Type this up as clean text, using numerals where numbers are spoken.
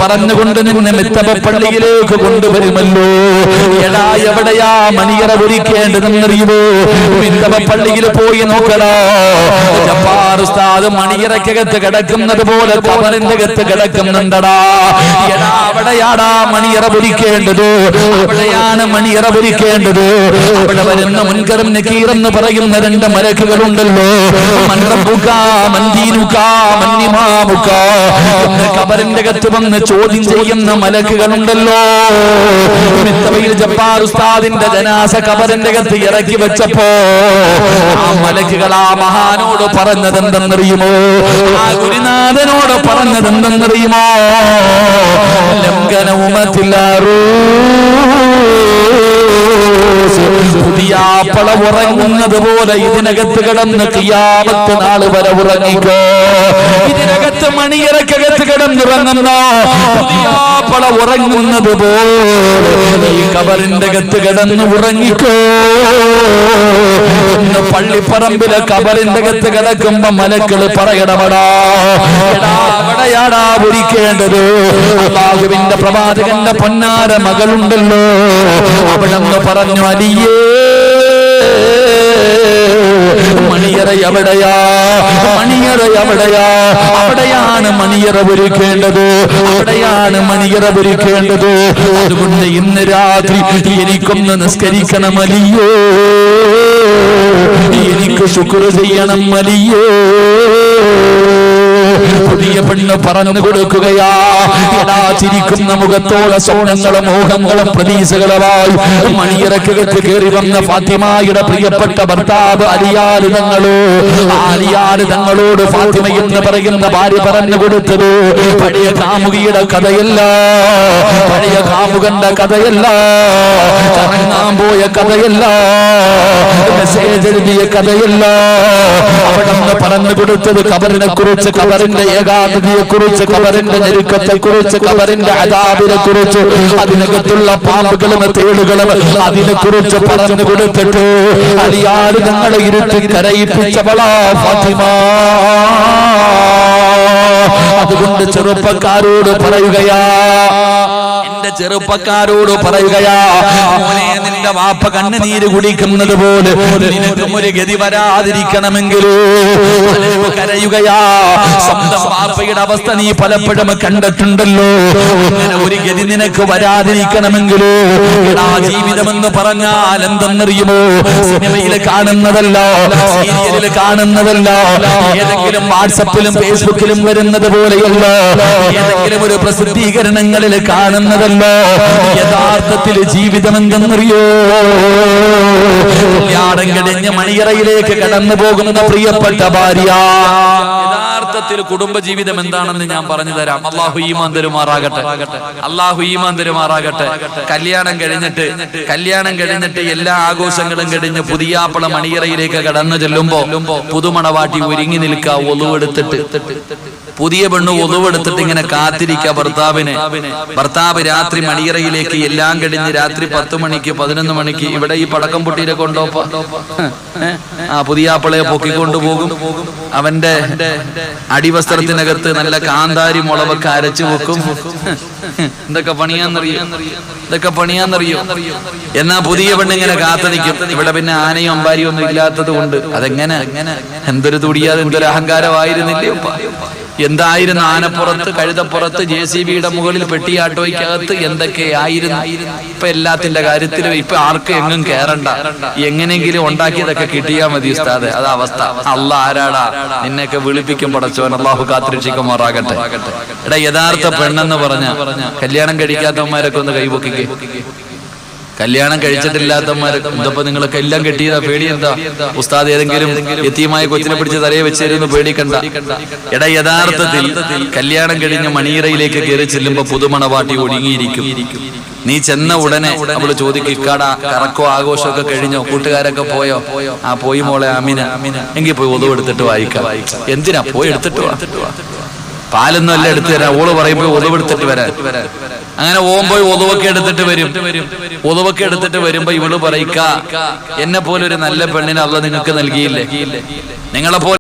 പറഞ്ഞുകൊണ്ട് നിന്നെ മിത്തബ പള്ളിയിലേക്ക് കൊണ്ടുവരുമല്ലോ. എടാ എവിടെയാ മണിയറ ഒരുക്കേണ്ടതെന്നറിയുമോ? മിത്തബ പള്ളിയിൽ പോയി നോക്കടാ. ജബ്ബാർ ഉസ്താദ് മണിയറക്കകത്ത് കിടക്കുന്നത് പോലെ ഖബറിന്റെ അകത്ത് കിടക്കുന്നുണ്ടടാ. എടാ അവിടെയാടാ മണിയറ ഒരുക്കേണ്ടത്, അവിടെയാണ് മണിയറ ഒരുക്കേണ്ടത്. അവിടെ വരുന്ന മുൻകറും നക്കീർ എന്ന് പറയുന്ന രണ്ട് മലക്കുകളുണ്ടല്ലോ. ഖബറിന്റെ അകത്ത് വന്ന് ചോദ്യം ചെയ്യുന്ന മലക്കുകളുണ്ടല്ലോ. ജബ്ബാർ ഉസ്താദിന്റെ ജനാസ ഖബറിന്റെ അകത്ത് ഇറക്കി വെച്ചപ്പോ ആ മലക്കുകൾ ആ മഹാനോട് പറഞ്ഞതെന്തെന്നറിയുമോ? ആ ഗുരുനാഥനോട് പറഞ്ഞതെന്തെന്നറിയുമോ? പുതിയാപ്പള ഉറങ്ങുന്നത് പോലെ ഇതിനകത്ത് കിടന്ന് ഖിയാമത്ത് നാൾ വരെ ഉറങ്ങിക്കോ. ഇതിനകത്ത് മണിയറക്കകത്ത് കിടന്നുറങ്ങുന്ന പുതിയാപ്പള ഉറങ്ങുന്നത് പോലെ ഈ ഖബറിന്റെ അകത്ത് കിടന്ന് ഉറങ്ങിക്കോ. ഇന്ന് പള്ളിപ്പറമ്പിലെ ഖബറിന്റെ അകത്ത് കിടക്കുമ്പോ മലക്കള് പറയണമടാ, അവിടെയാടാ ഒരുക്കേണ്ടത്. അല്ലാഹുവിന്റെ പ്രവാചകന്റെ പൊന്നാര മകളുണ്ടല്ലോ, അവിടെ നിന്ന് പറഞ്ഞു അലിയേ മണിയറ എവിടെയാ, മണിയറ എവിടെയാ? അവിടെയാണ് മണിയറ ഒരുക്കേണ്ടത്, അവിടെയാണ് മണിയറ ഒരുക്കേണ്ടത്. അതുകൊണ്ട് ഇന്ന് രാത്രി എനിക്കൊന്ന് നിസ്കരിക്കണം അലിയോ, എനിക്ക് ശുക്ർ ചെയ്യണം അലിയോ. പുതിയ പെണ്ണ് പറഞ്ഞു കൊടുക്കുകയാ. എടാ ചിരിക്കുന്ന മുഖത്തോടെ സ്വപ്നങ്ങളും മോഹങ്ങളും പ്രതീക്ഷകളുമായി മണിയറക്കകത്ത് കയറി വന്ന ഫാത്തിമയുടെ പ്രിയപ്പെട്ട ഭർത്താവ് അലിയാർ തങ്ങളോ. അലിയാർ തങ്ങളോട് ഫാത്തിമ എന്ന് പറയുന്ന ഭാര്യ പറഞ്ഞു കൊടുത്തത് പഴയ കാമുകിയുടെ കഥയല്ല, പഴയ കാമുകന്റെ കഥയല്ല, കറങ്ങാൻ പോയ കഥയല്ല, മെസ്സേജ് എഴുതിയ കഥയല്ല. അവിടെ നിന്ന് പറഞ്ഞു കൊടുത്തത് ഖബറിനെ കുറിച്ച്, ഖബറിന്റെ ഏകാഗ്രതയെ കുറിച്ച്, ഖബറിന്റെ ഞെരുക്കത്തെ കുറിച്ച്, ഖബറിന്റെ അദാബിനെ കുറിച്ച്, അതിനകത്തുള്ള പാമ്പുകളും തേളുകളും അതിനെ കുറിച്ച് പറഞ്ഞു കൊടുത്തിട്ട് അലിയാർ ഞങ്ങളെ ഇരുട്ടി കരയിപ്പിച്ചവളാ ഫാത്തിമ. അതുകൊണ്ട് ചെറുപ്പക്കാരോട് പറയുകയാ, എന്റെ ചെറുപ്പക്കാരോട് പറയുകയാ, മോനെ നിന്റെ വാപ്പ കണ്ണുനീര് കുടിക്കുന്നത് പോലെ നിനക്കും ഒരു ഗതി വരാതിരിക്കണമെങ്കിൽ കരയുകയാ. സ്വന്തം വാപ്പയുടെ അവസ്ഥ നീ പലപ്പോഴും കണ്ടിട്ടുണ്ടല്ലോ. അങ്ങനെ ഒരു ഗതി നിനക്ക് വരാതിരിക്കണമെങ്കിൽ ആ ജീവിതമെന്ന് പറഞ്ഞാൽ എന്തെന്നറിയുമോ? സിനിമയിൽ കാണുന്നതല്ല, സീരിയലിൽ കാണുന്നതല്ല, ഏതെങ്കിലും വാട്സപ്പിലും ഫേസ്ബുക്കിലും വരുന്നത് പോലെയല്ല, ഏതെങ്കിലും ഒരു പ്രസിദ്ധീകരണങ്ങളിൽ കാണുന്നതല്ല. യഥാർത്ഥത്തിൽ ജീവിതം എന്തെന്നറിയോ? കല്യാണം കഴിഞ്ഞ് മണിയറയിലേക്ക് കടന്നു പോകുന്ന പ്രിയപ്പെട്ട ഭാര്യ. യഥാർത്ഥത്തിൽ കുടുംബജീവിതം എന്താണെന്ന് ഞാൻ പറഞ്ഞു തരാം. അല്ലാഹു ഈമാൻ തരുമാറാകട്ടെ, അല്ലാഹു ഈമാൻ തരുമാറാകട്ടെ. കല്യാണം കഴിഞ്ഞിട്ട് എല്ലാ ആഘോഷങ്ങളും കഴിഞ്ഞ് പുതിയാപ്പള മണിയറയിലേക്ക് കടന്നു ചെല്ലുമ്പോ പുതുമണവാട്ടി ഒരുങ്ങി നിൽക്കുക, ഒളുവെടുത്തിട്ട്. പുതിയ പെണ്ണ് ഒളുവെടുത്തിട്ട് ഇങ്ങനെ കാത്തിരിക്കുക ഭർത്താവിന്. ഭർത്താവ് രാത്രി മണിയറയിലേക്ക് എല്ലാം കഴിഞ്ഞ് രാത്രി 10 മണിക്ക് 11 മണിക്ക് ഇവിടെ ഈ പടക്കം പൊട്ടിയിലെ കൊണ്ടോപ്പ ആ പുതിയാപ്പളയെ പൊക്കിക്കൊണ്ടുപോകും. അവന്റെ അടിവസ്ത്രത്തിനകത്ത് നല്ല കാന്താരി മുളവൊക്കെ അരച്ചു വെക്കും. ഇതൊക്കെ പണിയാന്നറിയോ? എന്നാ പുതിയ പെണ്ണിങ്ങനെ കാത്തു നിൽക്കും. ഇവിടെ പിന്നെ ആനയും അമ്പാരിയും ഒന്നും ഇല്ലാത്തത് കൊണ്ട് അതെങ്ങനെ, എന്തൊരു തുടിയാതെ എന്തൊരു അഹങ്കാരമായിരുന്നില്ലേ? എന്തായിരുന്നു ആനപ്പുറത്ത്, കഴുതപ്പുറത്ത്, JCBയുടെ മുകളിൽ, പെട്ടിയാട്ടോയ്ക്കകത്ത് എന്തൊക്കെയായിരുന്നു. ഇപ്പൊ എല്ലാത്തിന്റെ കാര്യത്തിലും ഇപ്പൊ ആർക്കും എങ്ങും കേറണ്ട, എങ്ങനെയെങ്കിലും ഉണ്ടാക്കിയതൊക്കെ കിട്ടിയാൽ മതി ഉസ്താദെ. അതാ അവസ്ഥ. അല്ലാഹ് ആരാടാ നിന്നെയൊക്കെ വിളിപ്പിക്കും പടച്ചവൻ. അല്ലാഹു കാത്തിരക്ഷിക്കുമാറാകട്ടെ. എടാ യഥാർത്ഥ പെണ്ണെന്ന് പറഞ്ഞ കല്യാണം കഴിക്കാത്തവന്മാരൊക്കെ ഒന്ന് കൈപൊക്കിക്കേ. കല്യാണം കഴിച്ചിട്ടില്ലാത്തവന്മാർ എന്തപ്പോ നിങ്ങളൊക്കെ എല്ലാം കെട്ടിയതാ, പേടി എന്താ? ഉസ്താദ് ഏതെങ്കിലും യതീമായ കൊച്ചിനെ പിടിച്ച് തലയെ വെച്ചിരുന്നു, പേടിക്കണ്ട. എടാ യഥാർത്ഥത്തിൽ കല്യാണം കഴിഞ്ഞ് മണിയറയിലേക്ക് കയറി ചെല്ലുമ്പോ പുതുമണവാട്ടി ഒടുങ്ങിയിരിക്കും. നീ ചെന്ന ഉടനെ അവള് ചോദിക്കും, ഇക്കാടാ കറക്കോ ആഘോഷമൊക്കെ കഴിഞ്ഞോ, കൂട്ടുകാരൊക്കെ പോയോ? ആ പോയി മോളെ അമിന, എങ്കിൽ പോയി ഒതു എടുത്തിട്ട് വായിക്കാം. എന്തിനാ? പോയി എടുത്തിട്ട് വാ, പാലൊന്നും അല്ല എടുത്തു തരാം. ഓള് പറയുമ്പോ ഒതുവെടുത്തിട്ട് വരാൻ. അങ്ങനെ പോകുമ്പോയി ഒതുവൊക്കെ എടുത്തിട്ട് വരും. ഒതുവൊക്കെ എടുത്തിട്ട് വരുമ്പോ ഇവള് പറയിക്ക, എന്നെ പോലെ ഒരു നല്ല പെണ്ണിനെ അള്ളാഹ് നിങ്ങൾക്ക് നൽകിയില്ലേ? നിങ്ങളെ പോലെ